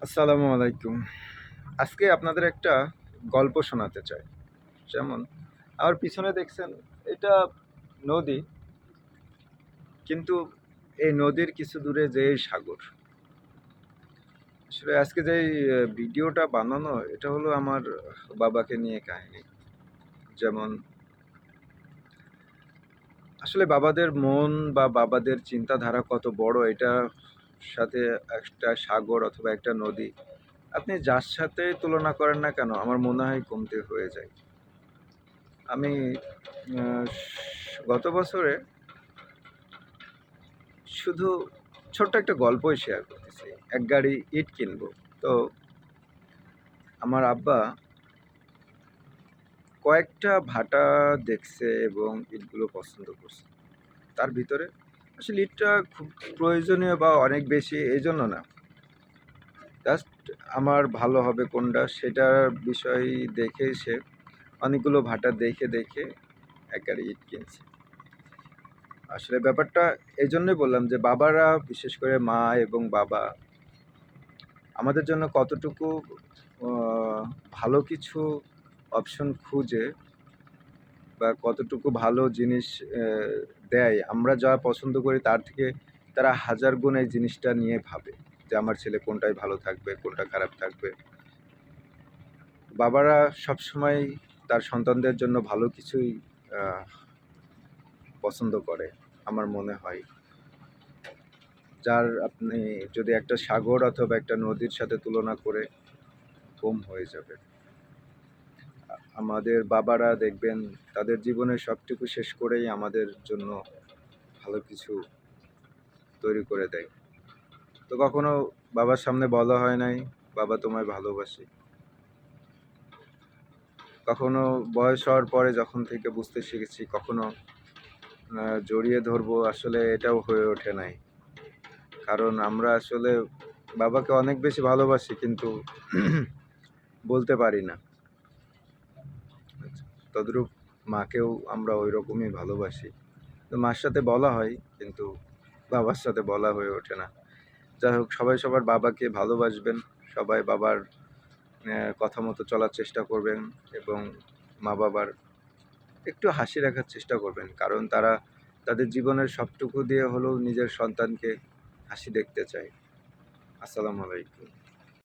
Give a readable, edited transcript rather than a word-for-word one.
আসসালামু আলাইকুম। আজকে আপনাদের একটা গল্প শোনাতে চাই। যেমন আমার পিছনে দেখছেন এটা নদী, কিন্তু এই নদীর কিছু দূরে যেই সাগর। আসলে আজকে যেই ভিডিওটা বানানো এটা হলো আমার বাবাকে নিয়ে কাহিনী। যেমন আসলে বাবাদের মন বা বাবাদের চিন্তাধারা কত বড় এটার সাথে একটা সাগর অথবা একটা নদী আপনি যার সাথে তুলনা করেন না কেন আমার মনে হয় কমতে হয়ে যায়। আমি গত বছরে শুধু ছোট্ট একটা গল্পই শেয়ার করতেছি। এক গাড়ি ইট কিনবো। তো আমার আব্বা কয়েকটা ভাটা দেখছে এবং ইটগুলো পছন্দ করছে। তার ভিতরে আসলে ইটটা খুব প্রয়োজনীয় বা অনেক বেশি এইজন্য না। জাস্ট আমার ভালো হবে কোনটা সেটার বিষয় দেখে সে অনেকগুলো ভাটা দেখে এক গাড়ি ইট কিনছে। আসলে ব্যাপারটা এইজন্যই বললাম যে বাবারা বিশেষ করে মা এবং বাবা আমাদের জন্য কতটুকু ভালো কিছু অপশন খুঁজে বা কতটুকু ভালো জিনিস দেয়। আমরা যা পছন্দ করি তার থেকে তারা হাজার গুণ এই জিনিসটা নিয়ে ভাবে যে আমার ছেলে কোনটায় ভালো থাকবে, কোনটা খারাপ থাকবে। বাবারা সবসময় তার সন্তানদের জন্য ভালো কিছুই আহ, পছন্দ করে আমার মনে হয়। যার আপনি যদি একটা সাগর অথবা একটা নদীর সাথে তুলনা করে কম হয়ে যাবে। আমাদের বাবারা দেখবেন তাদের জীবনের সবটুকু শেষ করেই আমাদের জন্য ভালো কিছু তৈরি করে দেয়। তো কখনো বাবার সামনে বলা হয় নাই, বাবা তোমায় ভালোবাসি। কখনো বয়স হওয়ার পরে যখন থেকে বুঝতে শিখেছি, কখনো জড়িয়ে ধরবো আসলে এটাও হয়ে ওঠে নাই। কারণ আমরা আসলে বাবাকে অনেক বেশি ভালোবাসি, কিন্তু বলতে পারি না। তদ্রূপ মাকেও আমরা ওই রকমই ভালোবাসি। তো মার সাথে বলা হয়, কিন্তু বাবার সাথে বলা হয়ে ওঠে না। যাই হোক, সবাই সবার বাবাকে ভালোবাসবেন। সবাই বাবার কথা মতো চলার চেষ্টা করবেন এবং মা বাবার একটু হাসি রাখার চেষ্টা করবেন। কারণ তারা তাদের জীবনের সবটুকু দিয়ে হলেও নিজের সন্তানকে হাসি দেখতে চায়। আসসালামু আলাইকুম।